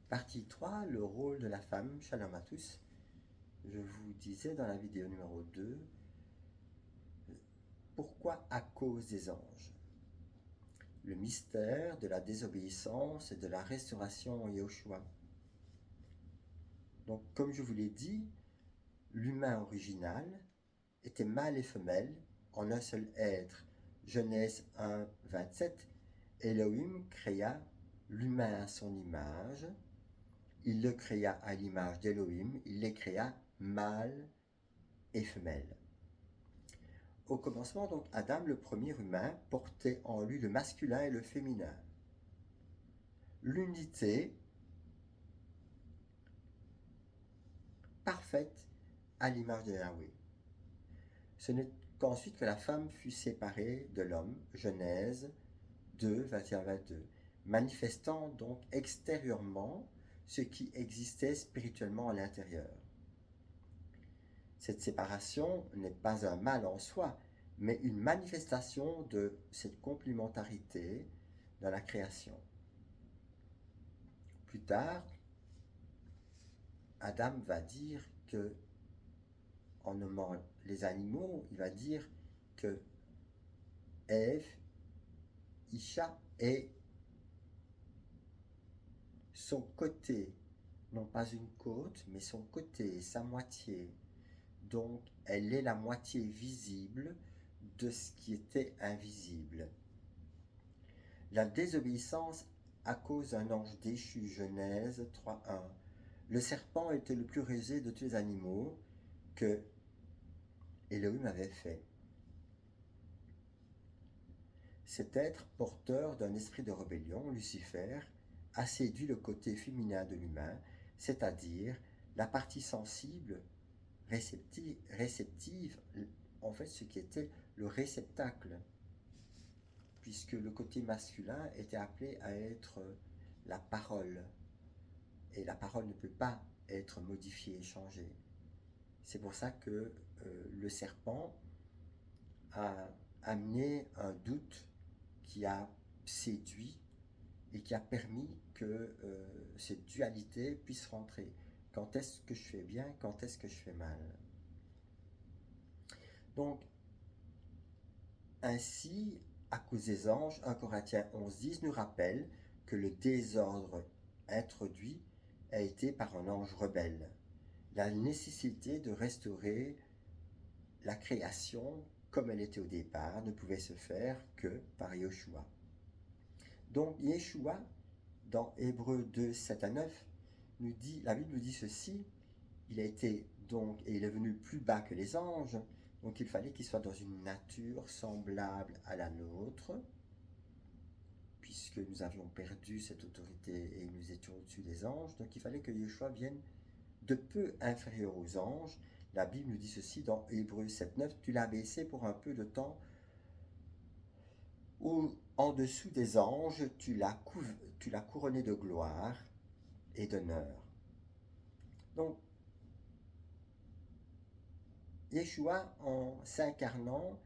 Partie 3, le rôle de la femme. Shalom à tous. Je vous disais dans la vidéo numéro 2, pourquoi à cause des anges? Le mystère de la désobéissance et de la restauration en Yahushua. Donc, comme je vous l'ai dit, l'humain original était mâle et femelle en un seul être. Genèse 1, 27, Elohim créa l'humain à son image. Il le créa à l'image d'Elohim, il les créa mâle et femelle. Au commencement, donc, Adam, le premier humain, portait en lui le masculin et le féminin. L'unité parfaite à l'image de Yahweh. Ce n'est qu'ensuite que la femme fut séparée de l'homme, Genèse 2, 21-22, manifestant donc extérieurement ce qui existait spirituellement à l'intérieur. Cette séparation n'est pas un mal en soi, mais une manifestation de cette complémentarité dans la création. Plus tard, Adam va dire que, en nommant les animaux, il va dire que Ève, Isha, est son côté, non pas une côte, mais son côté, sa moitié. Donc, elle est la moitié visible de ce qui était invisible. La désobéissance à cause d'un ange déchu, Genèse 3.1. Le serpent était le plus rusé de tous les animaux que Elohim avait fait. Cet être porteur d'un esprit de rébellion, Lucifer, a séduit le côté féminin de l'humain, c'est-à-dire la partie sensible, réceptive, en fait ce qui était le réceptacle, puisque le côté masculin était appelé à être la parole, et la parole ne peut pas être modifiée et changée. C'est pour ça que le serpent a amené un doute qui a séduit et qui a permis que cette dualité puisse rentrer. Quand est-ce que je fais bien, quand est-ce que je fais mal? Donc, ainsi, à cause des anges, 1 Corinthiens 11.10 nous rappelle que le désordre introduit a été par un ange rebelle. La nécessité de restaurer la création comme elle était au départ ne pouvait se faire que par Yeshua. Donc Yeshua, dans Hébreux 2, 7-9, la Bible nous dit ceci, il a été donc, et il est venu plus bas que les anges, donc il fallait qu'il soit dans une nature semblable à la nôtre, puisque nous avions perdu cette autorité et nous étions au-dessus des anges, donc il fallait que Yeshua vienne de peu inférieur aux anges. La Bible nous dit ceci dans Hébreux 7.9, tu l'as baissé pour un peu de temps, ou en dessous des anges, tu l'as couronné de gloire et d'honneur. Donc, Yeshua, en s'incarnant,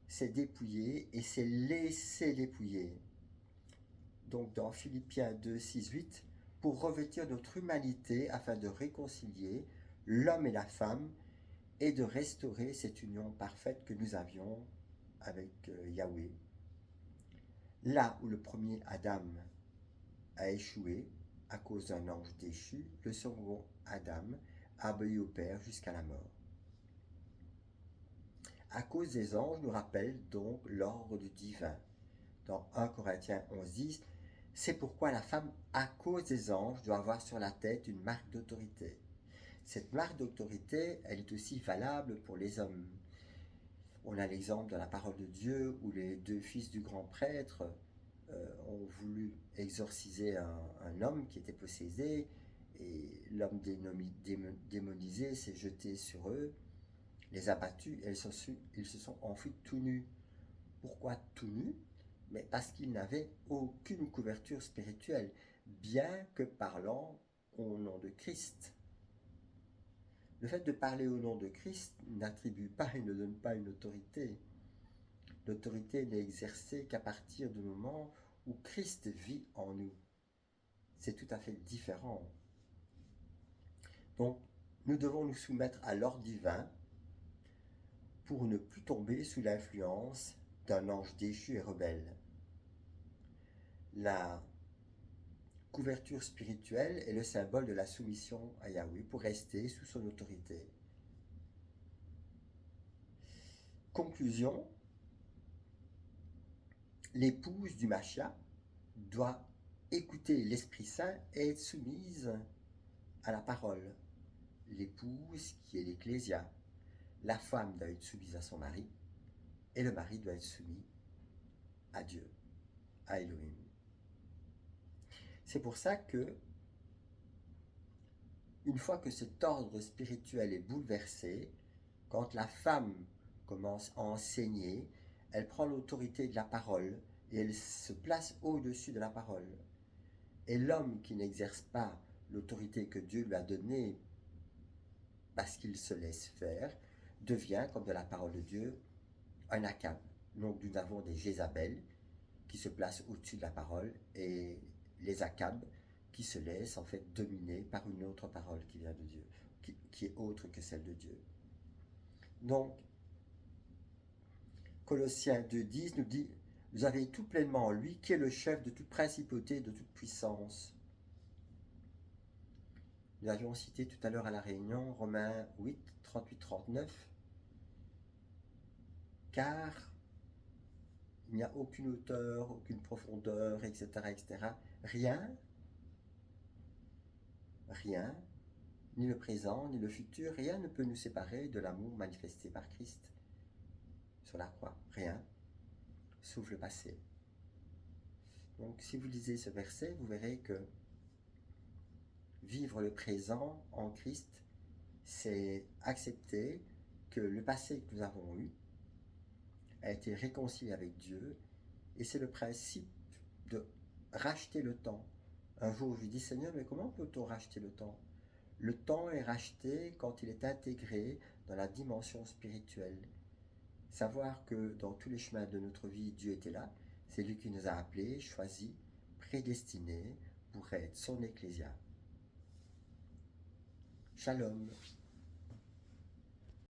s'est dépouillé et s'est laissé dépouiller. Donc, dans Philippiens 2, 6, 8, pour revêtir notre humanité afin de réconcilier l'homme et la femme et de restaurer cette union parfaite que nous avions avec Yahweh. Là où le premier Adam a échoué à cause d'un ange déchu, le second Adam a obéi au Père jusqu'à la mort. À cause des anges nous rappelle donc l'ordre divin. Dans 1 Corinthiens 11.10, c'est pourquoi la femme, à cause des anges, doit avoir sur la tête une marque d'autorité. Cette marque d'autorité, elle est aussi valable pour les hommes. On a l'exemple dans la parole de Dieu où les deux fils du grand prêtre ont voulu exorciser un homme qui était possédé et l'homme démonisé s'est jeté sur eux, les a battus et ils se sont enfuis tout nus. Pourquoi tout nus? Mais parce qu'ils n'avaient aucune couverture spirituelle, bien que parlant au nom de Christ. Le fait de parler au nom de Christ n'attribue pas et ne donne pas une autorité. L'autorité n'est exercée qu'à partir du moment où Christ vit en nous. c'est tout à fait différent. Donc, nous devons nous soumettre à l'ordre divin pour ne plus tomber sous l'influence d'un ange déchu et rebelle. La couverture spirituelle est le symbole de la soumission à Yahweh pour rester sous son autorité. Conclusion, l'épouse du Mashiach doit écouter l'Esprit Saint et être soumise à la parole. L'épouse qui est l'Ecclésia, la femme doit être soumise à son mari et le mari doit être soumis à Dieu, à Elohim. C'est pour ça que, une fois que cet ordre spirituel est bouleversé, quand la femme commence à enseigner, elle prend l'autorité de la parole et elle se place au-dessus de la parole. Et l'homme qui n'exerce pas l'autorité que Dieu lui a donnée parce qu'il se laisse faire, devient, comme de la parole de Dieu, un Akab. Donc nous avons des Jézabel qui se placent au-dessus de la parole et les Akab qui se laissent en fait dominer par une autre parole qui vient de Dieu, qui est autre que celle de Dieu. Donc, Colossiens 2,10 nous dit « Vous avez tout pleinement en lui, qui est le chef de toute principauté et de toute puissance. » Nous avions cité tout à l'heure à la réunion Romains 8, 38-39. Car il n'y a aucune hauteur, aucune profondeur, etc., etc. Rien, ni le présent, ni le futur, rien ne peut nous séparer de l'amour manifesté par Christ sur la croix. Rien, sauf le passé. Donc si vous lisez ce verset, vous verrez que vivre le présent en Christ, c'est accepter que le passé que nous avons eu a été réconcilié avec Dieu, et c'est le principe de racheter le temps. Un jour, je lui dis, Seigneur, mais comment peut-on racheter le temps? Le temps est racheté quand il est intégré dans la dimension spirituelle. Savoir que dans tous les chemins de notre vie, Dieu était là, c'est lui qui nous a appelés, choisis, prédestinés pour être son ecclésia. Shalom.